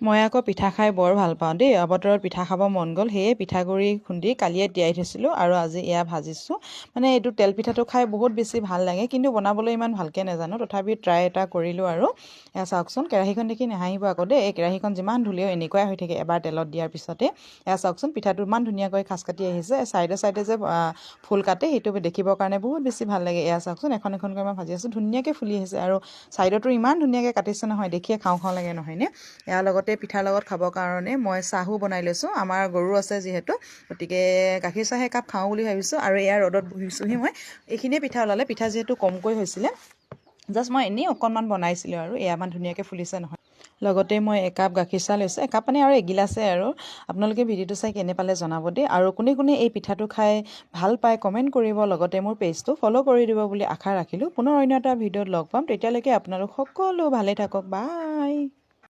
মই আকৌ পিঠা খাই বৰ ভাল পাওঁ দেই। অবতৰত পিঠা খাব মন গ'ল, সেয়ে পিঠাগুড়ি খুন্দি কালিয়ে তিয়াই থৈছিলোঁ আৰু আজি এয়া ভাজিছোঁ। মানে এইটো তেল পিঠাটো খাই বহুত বেছি ভাল লাগে, কিন্তু বনাবলৈ ইমান ভালকৈ নাজানো। তথাপি ট্ৰাই এটা কৰিলোঁ আৰু। এয়া চাওকচোন, কেৰাহীখন দেখি নাহাঁহিব আকৌ দেই। এই কেৰাহীখন যিমান ধুলেও এনেকুৱাই হৈ থাকে এবাৰ তেলত দিয়াৰ পিছতে। এয়া চাওকচোন, পিঠাটো ইমান ধুনীয়াকৈ খাচ কাটি আহিছে। চাইডে চাইডে যে ফুল কাটে, সেইটো দেখিবৰ কাৰণে বহুত বেছি ভাল লাগে। এয়া চাওকচোন, এখন এখনকৈ মই ভাজি আছোঁ, ধুনীয়াকৈ ফুলি আহিছে আৰু ছাইডতো ইমান ধুনীয়াকৈ কাটিছে নহয়, দেখিয়ে খাওঁ খাওঁ লাগে নহয়নে। ইয়াৰ লগতে পিঠাৰ লগত খাবৰ কাৰণে মই চাহো বনাই লৈছোঁ। আমাৰ গৰু আছে যিহেতু, গতিকে গাখীৰ চাহ একাপ খাওঁ বুলি ভাবিছোঁ। আৰু এয়া ৰ'দত বহিছোঁহি মই। এইখিনিয়ে পিঠা ওলালে, পিঠা যিহেতু কমকৈ হৈছিলে, জাষ্ট মই এনেই অকণমান বনাইছিলোঁ আৰু। এয়া ইমান ধুনীয়াকৈ ফুলিছে নহয়। লগতে মই একাপ গাখীৰ চাহ লৈছোঁ, একাপ মানে আৰু এগিলাছে আৰু। আপোনালোকে ভিডিঅ'টো চাই কেনে পালে জনাব দেই। আৰু কোনে কোনে এই পিঠাটো খাই ভাল পায় কমেণ্ট কৰিব, লগতে মোৰ পেজটো ফ'ল' কৰি দিব বুলি আশা ৰাখিলোঁ। পুনৰ অন্য এটা ভিডিঅ'ত লগ পাম, তেতিয়ালৈকে আপোনালোক সকলো ভালে থাকক, বাই।